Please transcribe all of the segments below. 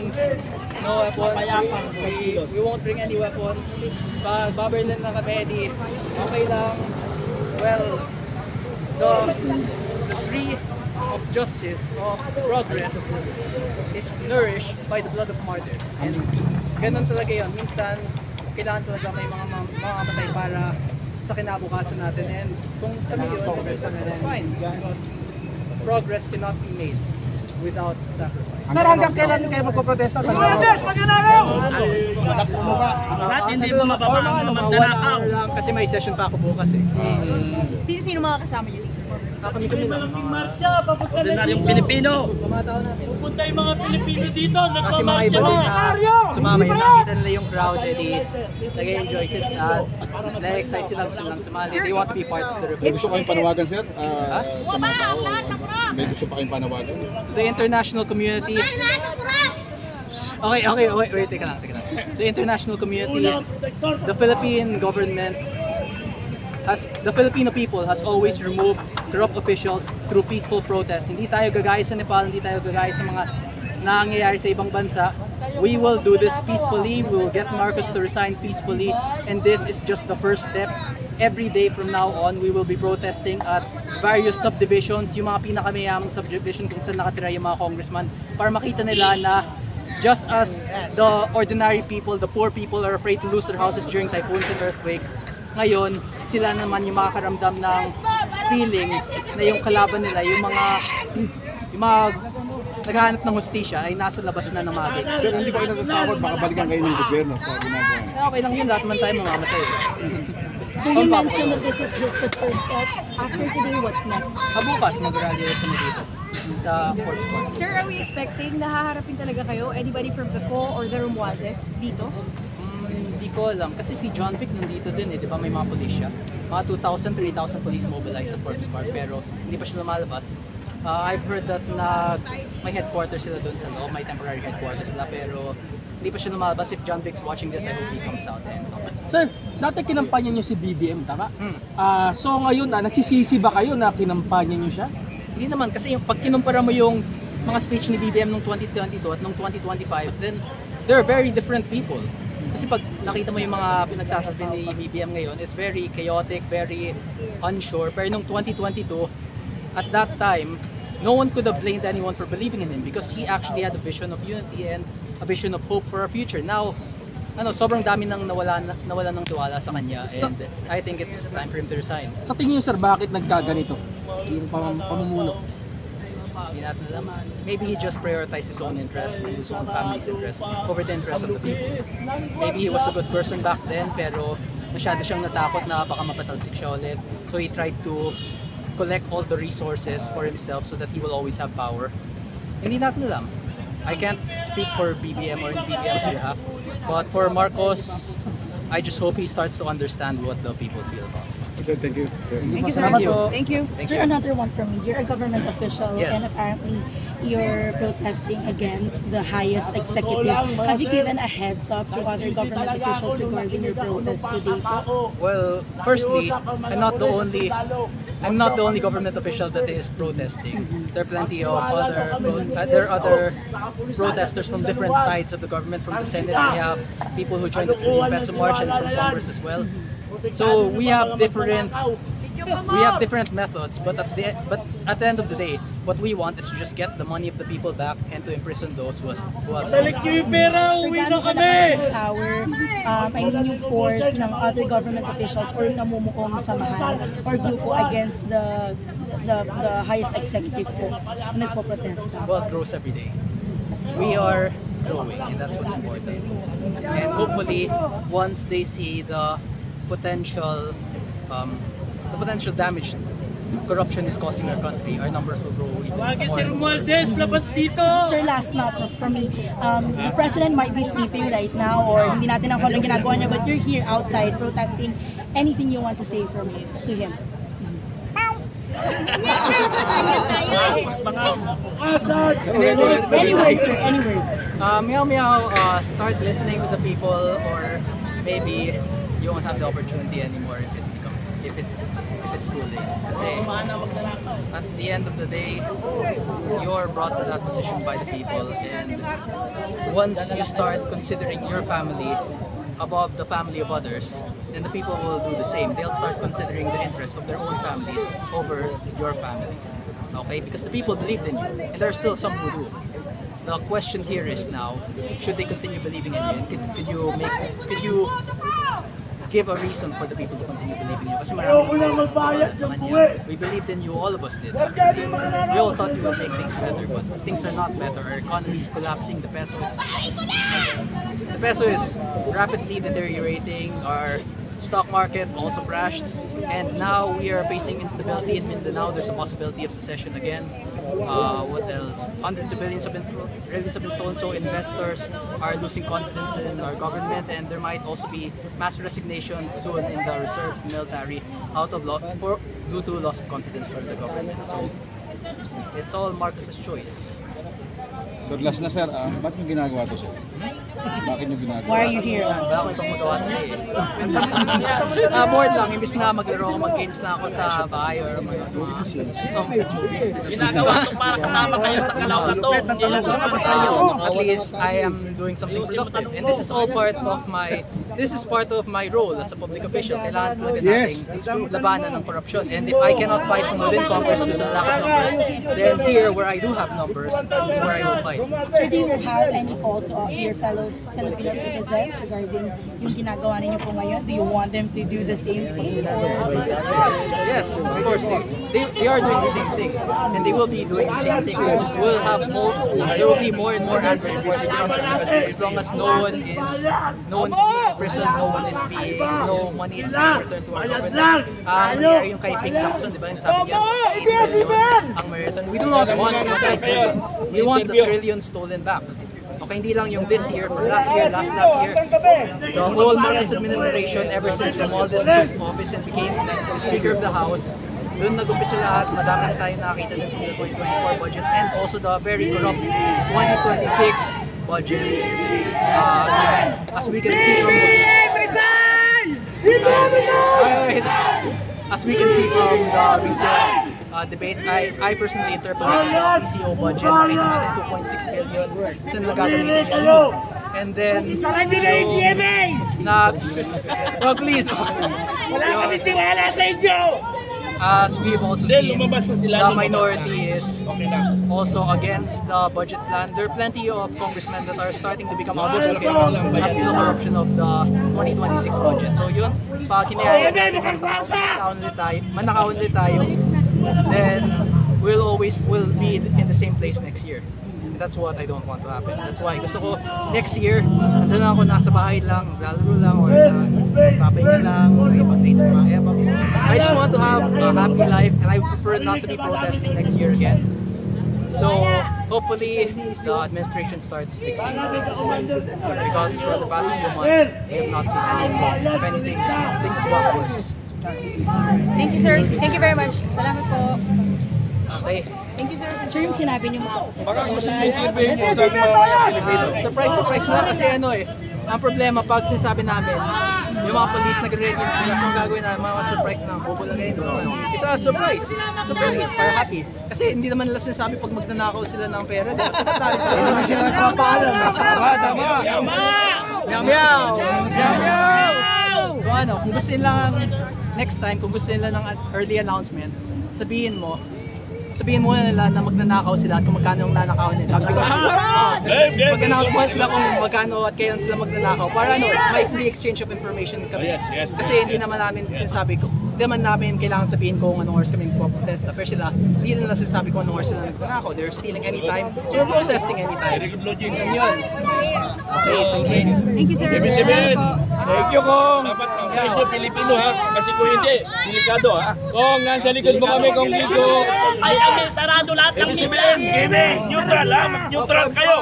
weapons. No weapons. We won't bring any weapons. Babaril na kami, di okay lang. Well, the tree of justice, of progress, is nourished by the blood of martyrs. And ganun talaga yun. Minsan, kailangan talaga may mga mamamatay para sa kinabukasan natin. And kung kami yun, that's fine. Because progress cannot be made without sacrifice. Sir, hanggang kailan kayo magpoprotesta? Lahat hindi mo magnanakaw. Kasi may session pa ako bukas eh. Sino mga kasama niyo dito, sir? Kami na Marcha, papunta ordinaryong Pilipino. mga tao namin. Pupunta yung mga Pilipino dito, Kasi mga iba din na sumama yun, nakita nila yung crowd, edi nag-enjoy sila at na-excite sila gusto lang sumali. They want to be part of the May revolution. gusto kayong panawagan, sir? Sa mga tao? May gusto pa kayong panawagan? The international community. Okay, wait, teka lang. The international community, the Philippine government, the Filipino people has always removed corrupt officials through peaceful protests. Hindi tayo gagaya sa Nepal, hindi tayo gagaya sa mga nangyayari sa ibang bansa. We will do this peacefully. We will get Marcos to resign peacefully, and this is just the first step. Every day from now on, we will be protesting at various subdivisions, yung mga pinakamayamang subdivision kung saan nakatira yung mga congressman, para makita nila na just as the ordinary people, the poor people are afraid to lose their houses during typhoons and earthquakes, ngayon sila naman yung makakaramdam ng feeling na yung kalaban nila, yung mga naghahanap ng hustisya ay nasa labas na ng mga gates. Sir, hindi ba kayo natatakot? Baka balikan kayo ng gobyerno sa ginagawa? Okay lang yun, lahat man tayo mamamatay. So you mentioned that this is just the first step. After today, what's next? Bukas, mag-graduate kami dito sa Forbes Court. Sir, are we expecting na haharapin talaga kayo? Anybody from the PO or the Romualdez dito? Hindi ko alam. Kasi si John Vic nandito din eh. Di ba may mga police siya? Mga 2,000, 3,000 police mobilized sa Forbes Park. Pero hindi pa siya lumalabas. I've heard that may headquarters sila doon sa loob. May temporary headquarters sila. Pero hindi pa siya lumalabas. If John Vic's watching this, I hope he comes out and Sir, dati kinampanya nyo si BBM, tama? So ngayon, nagsisisi ba kayo na kinampanya nyo siya? Hindi naman. Kasi yung, pag kinumpara mo yung mga speech ni BBM noong 2022 at noong 2025, then they're very different people. Kasi pag nakita mo yung mga pinagsasabi ni BBM ngayon, it's very chaotic, very unsure. Pero nung 2022, at that time, no one could have blamed anyone for believing in him because he actually had a vision of unity and a vision of hope for our future. Now, sobrang dami nang nawala ng tiwala sa kanya, and I think it's time for him to resign. Sa tingin niyo, sir, bakit nagkaganito yung pamumuno? Hindi natin alam. Maybe he just prioritized his own interests and his own family's interests over the interests of the people. Maybe he was a good person back then, pero masyado siyang natakot na baka mapatalsik siya ulit. So he tried to collect all the resources for himself so that he will always have power. Hindi natin alam. I can't speak for BBM or in BBM's behalf, but for Marcos, I just hope he starts to understand what the people feel about it. Okay, thank you. Thank you, sir. Thank you. Thank you. Sir, another one from me. You're a government official, Yes. and apparently you're protesting against the highest executive. Have you given a heads up to other government officials regarding your protest today? Well, firstly, I'm not the only government official that is protesting. There are plenty of other protesters from different sides of the government. From the Senate, we have people who joined the Philippine Peso March, and from Congress as well. So we have different methods, but at the end of the day, what we want is to just get the money of the people back and to imprison those who have Balik niyo yung pera, Sir, uwi na gaano kami! kalakas yung power, I mean yung force ng other government officials or namumukong samahan or grupo against the highest executive po na nagpo-protesta? Well, it grows every day. We are growing, and that's what's important. And hopefully, once they see the potential damage corruption is causing our country, our numbers will grow even Bakit more. si Romualdez, labas dito! Sir, last not from me. The president might be sleeping right now or hindi natin ang kung ginagawa niya, but you're here outside protesting. Anything you want to say to him? Any words, sir, any words. Meow meow, start listening to the people, or maybe you won't have the opportunity anymore if it's too late. Kasi at the end of the day, you're brought to that position by the people, and once you start considering your family above the family of others, then the people will do the same. They'll start considering the interests of their own families over your family. Okay? Because the people believed in you, and there are still some who do. The question here is now, should they continue believing in you? And could you give a reason for the people to continue believing in you? Kasi marami sa kanya. We believed in you, all of us did. We all thought you would make things better, but things are not better. Our economy is collapsing. The peso is rapidly deteriorating. Our stock market also crashed, and now we are facing instability in Mindanao. There's a possibility of secession again. What else? Hundreds of billions have been stolen, so investors are losing confidence in our government, and there might also be mass resignations soon in the reserves, military, due to loss of confidence from the government. So it's all Marcos's choice. So last na sir, ba't yung ginagawa to sir? Bakit yung ginagawa? Why are you here? Wala akong ibang magawa na eh. Bored lang, imbis na maglaro ako, mag-games na ako sa bahay or mga Ginagawa ito para kasama kayo sa kalaw na to. at least I am doing something productive, and this is all part of my role as a public official. Kailangan talaga nating labanan ng corruption, and if I cannot fight from within Congress due to the lack of numbers, then here where I do have numbers is where I will fight. Sir, do you have any call to your fellow Filipino citizens regarding yung ginagawa ninyo po ngayon? Do you want them to do the same thing? Yes, of course. They are doing the same thing, and they will be doing the same thing. There will be more and more advertising as long as no one is being in prison, no money is being returned to our government. Nangyari yung kay Ping Lacson, di ba? Yung sabi niya, 8 billion ang meriton. We do not want the 8 billion. We want the trillion stolen back. Okay, hindi lang yung this year, for last year, last year. The whole Marcos administration, ever since Romualdez took office and became the Speaker of the House, doon nag-umpisa lahat. Madami na tayo nakakita ng 2024 budget, and also the very corrupt 2026 budget. As we can see from the recent debates, I personally interpreted the PCO budget. Nakita natin 2.6 billion. Saan nagagamitin yan? And then, please. Wala kami tiwala sa inyo! As we've also seen, the minority is also against the budget plan. There are plenty of congressmen that are starting to become outspoken as to the corruption of the 2026 budget. So yun, pag kinayaan natin manakaon ulit tayo, then we'll be in the same place next year. And that's what I don't want to happen. That's why gusto ko next year, nandun ako nasa bahay lang, lalaro lang, or papahinga lang, or ipag-date sa mga epochs. I just want to have a happy life, and I prefer not to be protesting next year again. So hopefully the administration starts fixing things, because for the past few months we have not seen anything. Things got worse. Thank you, sir. Thank you very much. Salamat po. Okay. Thank you, sir. Sir, yung sinabi niyo mga Baka gusto mo i-interview yung sa mga Pilipino. Surprise na kasi ang problema pag sinasabi namin, yung mga police nagre-ready na sila, so gagawin na mga surprise na bobo lang ngayon. It's a surprise para happy. Kasi hindi naman nila sinasabi pag magnanakaw sila ng pera. Hindi sila nagpapaalam. Meow! So kung gusto nila next time, kung gusto nila ng early announcement, sabihin mo na nila na magnanakaw sila at kung magkano ang nanakaw nila. Because mag-announce mo sila kung magkano at kailan sila magnanakaw para may free exchange of information kami. Kasi hindi naman namin kailangan sabihin kung anong oras kami magpo-protest. Pero sila, hindi nila sinasabi kung anong oras sila nagnanakaw. They're stealing anytime. So we're protesting anytime. Yun. Okay, thank you. Thank you, sir. Thank you, Kong. Dapat sa inyo, Pilipino ha. Kasi kung hindi, delikado ha. Kong, nasa likod mo kami, Kong Ligo. Ay, kami, sarado lahat ng liben. Neutral ha. Neutral kayo.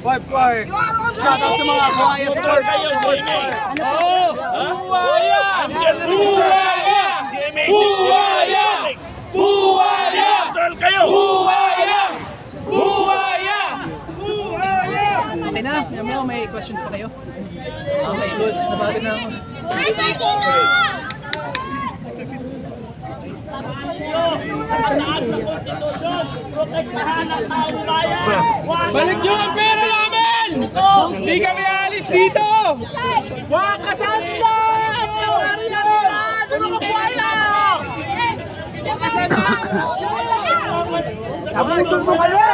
Vibes War. Shout out sa mga buhaya sa Neutral kayo, Jimmy. Oo. Buhaya! Buhaya! Buhaya! Buhaya! Neutral kayo! Buhaya! Buhaya! Buhaya! Okay na? May questions pa kayo? Okay, good. Nabago na ako. Balik nyo ang pera namin! Hindi kami alis dito! Wakasanda! At kawariyan nila! Doon ang buwaya! Kabutin mo kayo!